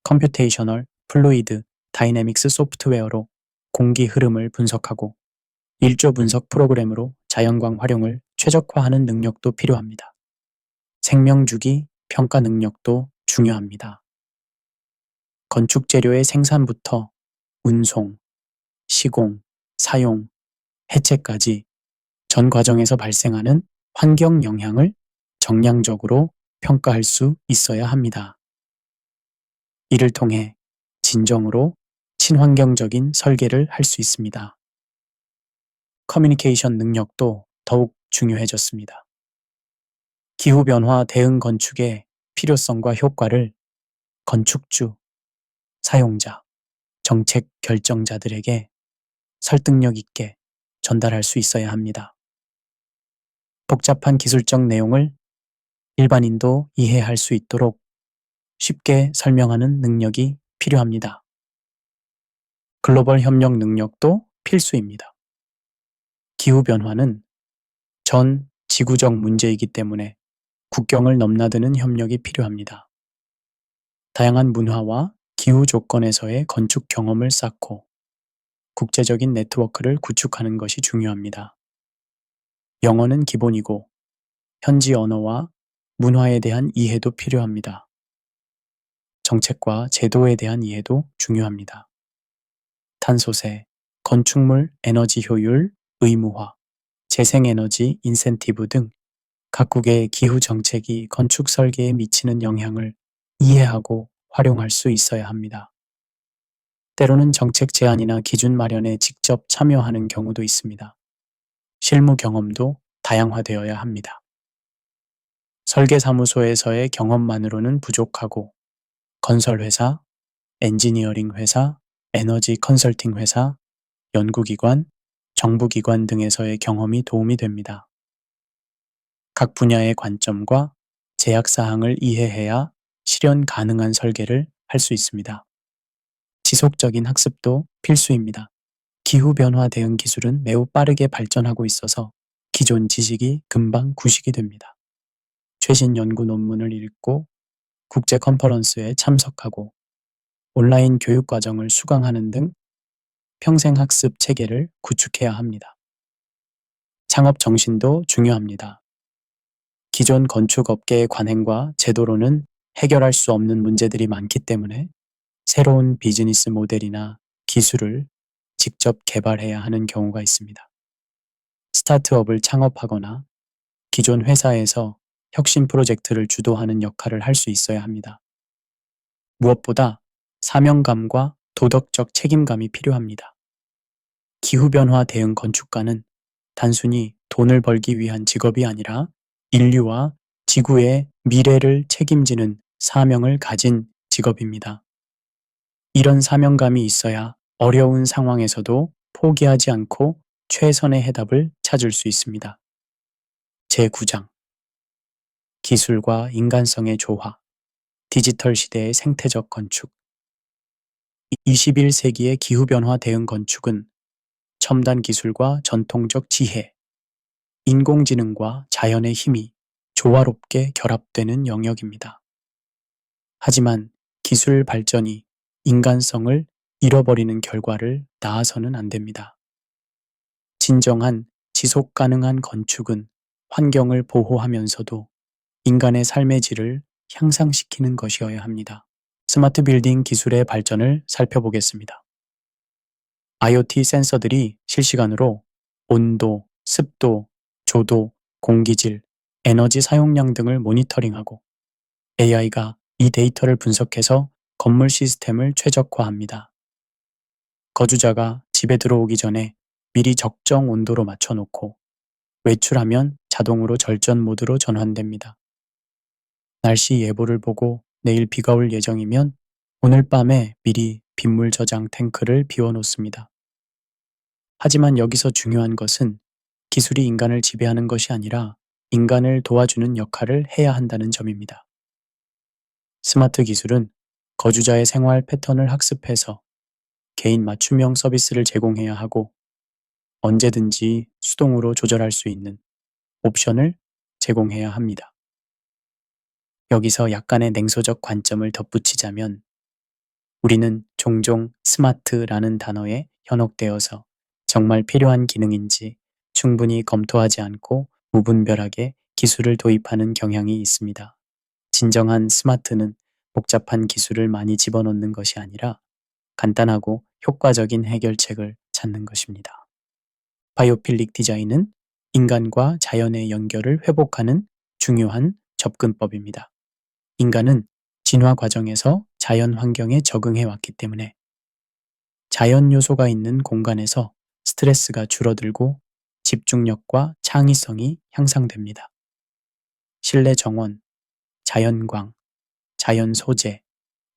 컴퓨테이셔널 플루이드 다이내믹스 소프트웨어로 공기 흐름을 분석하고 일조 분석 프로그램으로 자연광 활용을 최적화하는 능력도 필요합니다. 생명주기 평가 능력도 중요합니다. 건축 재료의 생산부터 운송, 시공, 사용, 해체까지 전 과정에서 발생하는 환경 영향을 정량적으로 평가할 수 있어야 합니다. 이를 통해 진정으로 친환경적인 설계를 할 수 있습니다. 커뮤니케이션 능력도 더욱 중요해졌습니다. 기후변화 대응 건축의 필요성과 효과를 건축주, 사용자, 정책 결정자들에게 설득력 있게 전달할 수 있어야 합니다. 복잡한 기술적 내용을 일반인도 이해할 수 있도록 쉽게 설명하는 능력이 필요합니다. 글로벌 협력 능력도 필수입니다. 기후변화는 전 지구적 문제이기 때문에 국경을 넘나드는 협력이 필요합니다. 다양한 문화와 기후 조건에서의 건축 경험을 쌓고 국제적인 네트워크를 구축하는 것이 중요합니다. 영어는 기본이고 현지 언어와 문화에 대한 이해도 필요합니다. 정책과 제도에 대한 이해도 중요합니다. 탄소세, 건축물 에너지 효율 의무화, 재생에너지 인센티브 등 각국의 기후 정책이 건축 설계에 미치는 영향을 이해하고 활용할 수 있어야 합니다. 때로는 정책 제안이나 기준 마련에 직접 참여하는 경우도 있습니다. 실무 경험도 다양화되어야 합니다. 설계사무소에서의 경험만으로는 부족하고 건설회사, 엔지니어링 회사, 에너지 컨설팅 회사, 연구기관, 정부기관 등에서의 경험이 도움이 됩니다. 각 분야의 관점과 제약사항을 이해해야 실현 가능한 설계를 할 수 있습니다. 지속적인 학습도 필수입니다. 기후변화 대응 기술은 매우 빠르게 발전하고 있어서 기존 지식이 금방 구식이 됩니다. 최신 연구 논문을 읽고 국제 컨퍼런스에 참석하고 온라인 교육 과정을 수강하는 등 평생 학습 체계를 구축해야 합니다. 창업 정신도 중요합니다. 기존 건축업계의 관행과 제도로는 해결할 수 없는 문제들이 많기 때문에 새로운 비즈니스 모델이나 기술을 직접 개발해야 하는 경우가 있습니다. 스타트업을 창업하거나 기존 회사에서 혁신 프로젝트를 주도하는 역할을 할 수 있어야 합니다. 무엇보다 사명감과 도덕적 책임감이 필요합니다. 기후변화 대응 건축가는 단순히 돈을 벌기 위한 직업이 아니라 인류와 지구의 미래를 책임지는 사명을 가진 직업입니다. 이런 사명감이 있어야 어려운 상황에서도 포기하지 않고 최선의 해답을 찾을 수 있습니다. 제9장 기술과 인간성의 조화, 디지털 시대의 생태적 건축 21세기의 기후변화 대응 건축은 첨단 기술과 전통적 지혜, 인공지능과 자연의 힘이 조화롭게 결합되는 영역입니다. 하지만 기술 발전이 인간성을 잃어버리는 결과를 낳아서는 안 됩니다. 진정한 지속 가능한 건축은 환경을 보호하면서도 인간의 삶의 질을 향상시키는 것이어야 합니다. 스마트 빌딩 기술의 발전을 살펴보겠습니다. IoT 센서들이 실시간으로 온도, 습도, 조도, 공기질, 에너지 사용량 등을 모니터링하고 AI가 이 데이터를 분석해서 건물 시스템을 최적화합니다. 거주자가 집에 들어오기 전에 미리 적정 온도로 맞춰놓고 외출하면 자동으로 절전 모드로 전환됩니다. 날씨 예보를 보고 내일 비가 올 예정이면 오늘 밤에 미리 빗물 저장 탱크를 비워놓습니다. 하지만 여기서 중요한 것은 기술이 인간을 지배하는 것이 아니라 인간을 도와주는 역할을 해야 한다는 점입니다. 스마트 기술은 거주자의 생활 패턴을 학습해서 개인 맞춤형 서비스를 제공해야 하고 언제든지 수동으로 조절할 수 있는 옵션을 제공해야 합니다. 여기서 약간의 냉소적 관점을 덧붙이자면 우리는 종종 스마트라는 단어에 현혹되어서 정말 필요한 기능인지 충분히 검토하지 않고 무분별하게 기술을 도입하는 경향이 있습니다. 진정한 스마트는 복잡한 기술을 많이 집어넣는 것이 아니라 간단하고 효과적인 해결책을 찾는 것입니다. 바이오필릭 디자인은 인간과 자연의 연결을 회복하는 중요한 접근법입니다. 인간은 진화 과정에서 자연 환경에 적응해 왔기 때문에 자연 요소가 있는 공간에서 스트레스가 줄어들고 집중력과 창의성이 향상됩니다. 실내 정원, 자연광, 자연 소재,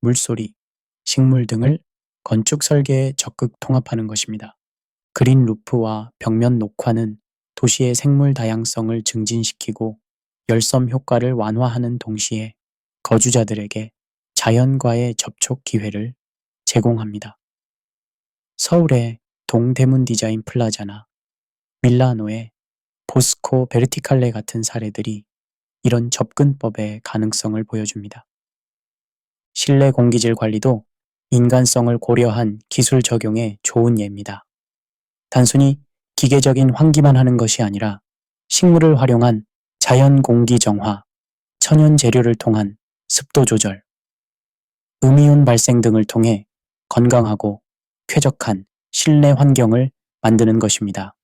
물소리, 식물 등을 건축 설계에 적극 통합하는 것입니다. 그린 루프와 벽면 녹화는 도시의 생물 다양성을 증진시키고 열섬 효과를 완화하는 동시에 거주자들에게 자연과의 접촉 기회를 제공합니다. 서울의 동대문 디자인 플라자나 밀라노의 보스코 베르티칼레 같은 사례들이 이런 접근법의 가능성을 보여줍니다. 실내 공기질 관리도 인간성을 고려한 기술 적용의 좋은 예입니다. 단순히 기계적인 환기만 하는 것이 아니라 식물을 활용한 자연 공기 정화, 천연 재료를 통한 습도 조절, 음이온 발생 등을 통해 건강하고 쾌적한 실내 환경을 만드는 것입니다.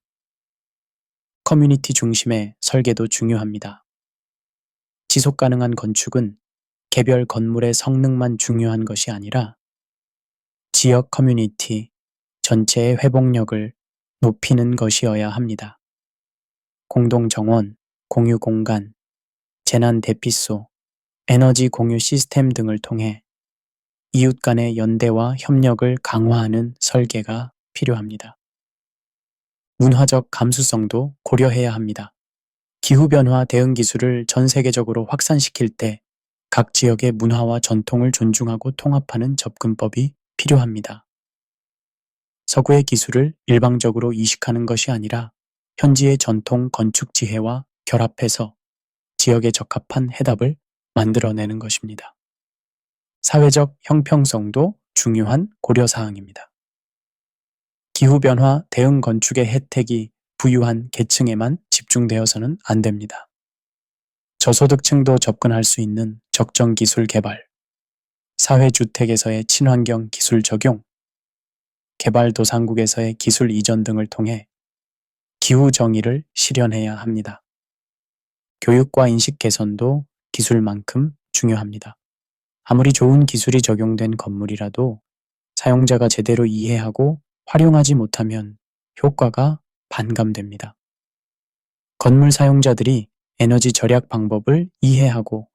커뮤니티 중심의 설계도 중요합니다. 지속 가능한 건축은 개별 건물의 성능만 중요한 것이 아니라 지역 커뮤니티 전체의 회복력을 높이는 것이어야 합니다. 공동 정원, 공유 공간, 재난 대피소, 에너지 공유 시스템 등을 통해 이웃 간의 연대와 협력을 강화하는 설계가 필요합니다. 문화적 감수성도 고려해야 합니다. 기후변화 대응 기술을 전 세계적으로 확산시킬 때 각 지역의 문화와 전통을 존중하고 통합하는 접근법이 필요합니다. 서구의 기술을 일방적으로 이식하는 것이 아니라 현지의 전통 건축 지혜와 결합해서 지역에 적합한 해답을 만들어내는 것입니다. 사회적 형평성도 중요한 고려사항입니다. 기후변화 대응 건축의 혜택이 부유한 계층에만 집중되어서는 안 됩니다. 저소득층도 접근할 수 있는 적정 기술 개발, 사회주택에서의 친환경 기술 적용, 개발도상국에서의 기술 이전 등을 통해 기후 정의를 실현해야 합니다. 교육과 인식 개선도 기술만큼 중요합니다. 아무리 좋은 기술이 적용된 건물이라도 사용자가 제대로 이해하고 활용하지 못하면 효과가 반감됩니다. 건물 사용자들이 에너지 절약 방법을 이해하고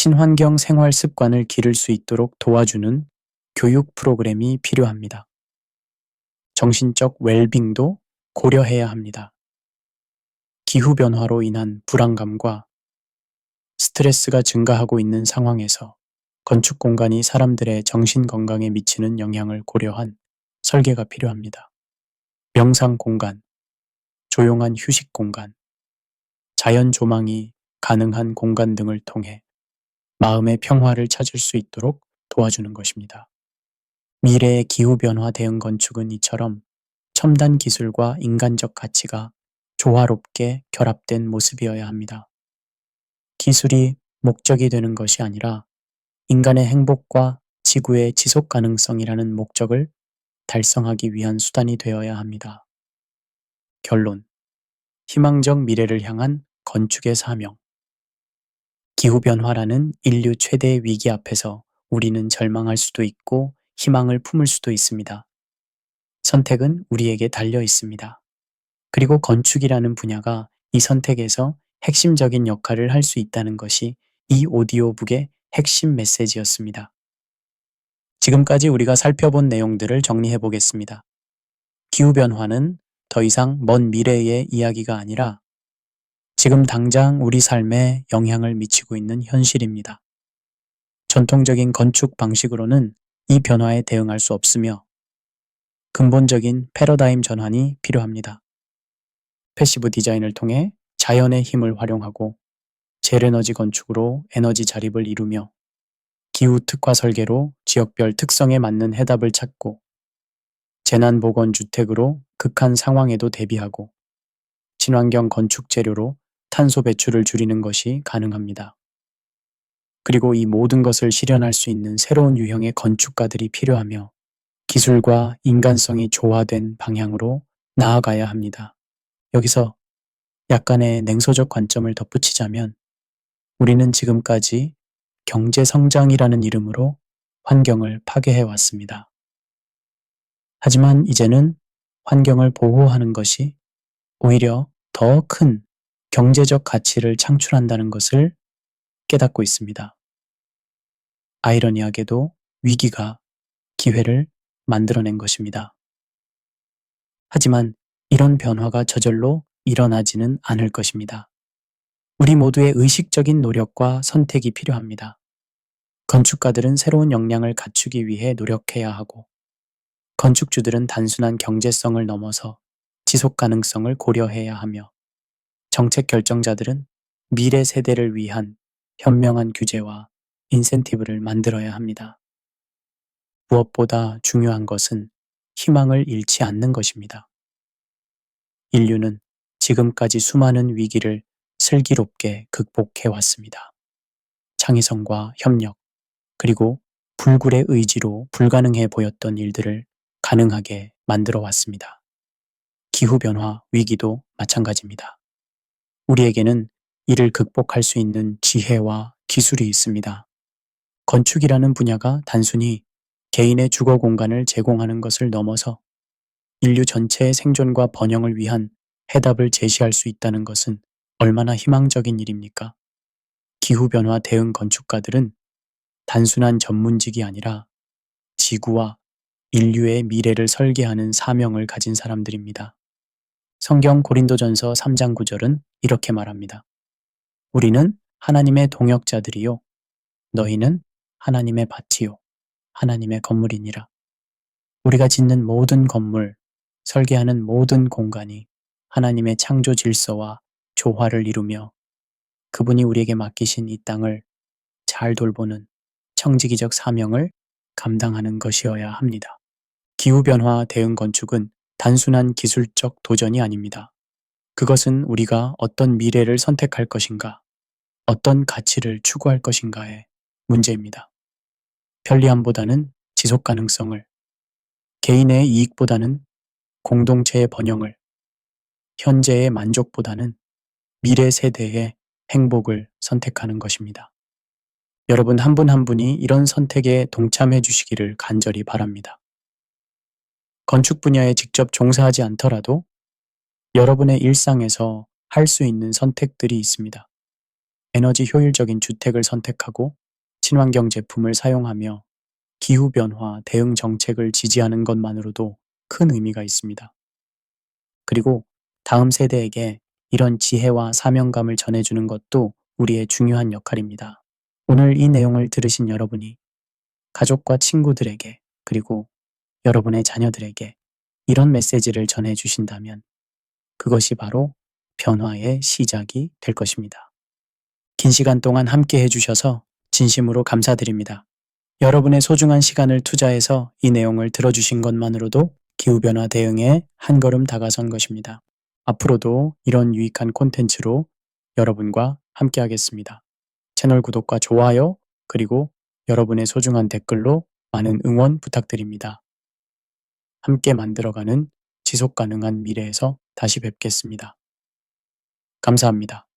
친환경 생활 습관을 기를 수 있도록 도와주는 교육 프로그램이 필요합니다. 정신적 웰빙도 고려해야 합니다. 기후변화로 인한 불안감과 스트레스가 증가하고 있는 상황에서 건축 공간이 사람들의 정신 건강에 미치는 영향을 고려한 설계가 필요합니다. 명상 공간, 조용한 휴식 공간, 자연 조망이 가능한 공간 등을 통해 마음의 평화를 찾을 수 있도록 도와주는 것입니다. 미래의 기후변화 대응 건축은 이처럼 첨단 기술과 인간적 가치가 조화롭게 결합된 모습이어야 합니다. 기술이 목적이 되는 것이 아니라 인간의 행복과 지구의 지속 가능성이라는 목적을 달성하기 위한 수단이 되어야 합니다. 결론. 희망적 미래를 향한 건축의 사명. 기후변화라는 인류 최대의 위기 앞에서 우리는 절망할 수도 있고 희망을 품을 수도 있습니다. 선택은 우리에게 달려 있습니다. 그리고 건축이라는 분야가 이 선택에서 핵심적인 역할을 할 수 있다는 것이 이 오디오북의 핵심 메시지였습니다. 지금까지 우리가 살펴본 내용들을 정리해 보겠습니다. 기후변화는 더 이상 먼 미래의 이야기가 아니라 지금 당장 우리 삶에 영향을 미치고 있는 현실입니다. 전통적인 건축 방식으로는 이 변화에 대응할 수 없으며 근본적인 패러다임 전환이 필요합니다. 패시브 디자인을 통해 자연의 힘을 활용하고 젤에너지 건축으로 에너지 자립을 이루며 기후 특화 설계로 지역별 특성에 맞는 해답을 찾고 재난보건주택으로 극한 상황에도 대비하고 친환경 건축 재료로 탄소 배출을 줄이는 것이 가능합니다. 그리고 이 모든 것을 실현할 수 있는 새로운 유형의 건축가들이 필요하며 기술과 인간성이 조화된 방향으로 나아가야 합니다. 여기서 약간의 냉소적 관점을 덧붙이자면 우리는 지금까지 경제성장이라는 이름으로 환경을 파괴해 왔습니다. 하지만 이제는 환경을 보호하는 것이 오히려 더 큰 경제적 가치를 창출한다는 것을 깨닫고 있습니다. 아이러니하게도 위기가 기회를 만들어낸 것입니다. 하지만 이런 변화가 저절로 일어나지는 않을 것입니다. 우리 모두의 의식적인 노력과 선택이 필요합니다. 건축가들은 새로운 역량을 갖추기 위해 노력해야 하고 건축주들은 단순한 경제성을 넘어서 지속 가능성을 고려해야 하며 정책 결정자들은 미래 세대를 위한 현명한 규제와 인센티브를 만들어야 합니다. 무엇보다 중요한 것은 희망을 잃지 않는 것입니다. 인류는 지금까지 수많은 위기를 슬기롭게 극복해 왔습니다. 창의성과 협력, 그리고 불굴의 의지로 불가능해 보였던 일들을 가능하게 만들어 왔습니다. 기후변화 위기도 마찬가지입니다. 우리에게는 이를 극복할 수 있는 지혜와 기술이 있습니다. 건축이라는 분야가 단순히 개인의 주거 공간을 제공하는 것을 넘어서 인류 전체의 생존과 번영을 위한 해답을 제시할 수 있다는 것은 얼마나 희망적인 일입니까? 기후변화 대응 건축가들은 단순한 전문직이 아니라 지구와 인류의 미래를 설계하는 사명을 가진 사람들입니다. 성경 고린도전서 3장 9절은 이렇게 말합니다. 우리는 하나님의 동역자들이요 너희는 하나님의 밭이요 하나님의 건물이니라. 우리가 짓는 모든 건물, 설계하는 모든 공간이 하나님의 창조 질서와 조화를 이루며 그분이 우리에게 맡기신 이 땅을 잘 돌보는 청지기적 사명을 감당하는 것이어야 합니다. 기후변화 대응 건축은 단순한 기술적 도전이 아닙니다. 그것은 우리가 어떤 미래를 선택할 것인가, 어떤 가치를 추구할 것인가의 문제입니다. 편리함보다는 지속 가능성을, 개인의 이익보다는 공동체의 번영을, 현재의 만족보다는 미래 세대의 행복을 선택하는 것입니다. 여러분 한 분 한 분이 이런 선택에 동참해 주시기를 간절히 바랍니다. 건축 분야에 직접 종사하지 않더라도 여러분의 일상에서 할 수 있는 선택들이 있습니다. 에너지 효율적인 주택을 선택하고 친환경 제품을 사용하며 기후변화 대응 정책을 지지하는 것만으로도 큰 의미가 있습니다. 그리고 다음 세대에게 이런 지혜와 사명감을 전해주는 것도 우리의 중요한 역할입니다. 오늘 이 내용을 들으신 여러분이 가족과 친구들에게 그리고 여러분의 자녀들에게 이런 메시지를 전해주신다면 그것이 바로 변화의 시작이 될 것입니다. 긴 시간 동안 함께 해주셔서 진심으로 감사드립니다. 여러분의 소중한 시간을 투자해서 이 내용을 들어주신 것만으로도 기후변화 대응에 한 걸음 다가선 것입니다. 앞으로도 이런 유익한 콘텐츠로 여러분과 함께 하겠습니다. 채널 구독과 좋아요, 그리고 여러분의 소중한 댓글로 많은 응원 부탁드립니다. 함께 만들어가는 지속 가능한 미래에서 다시 뵙겠습니다. 감사합니다.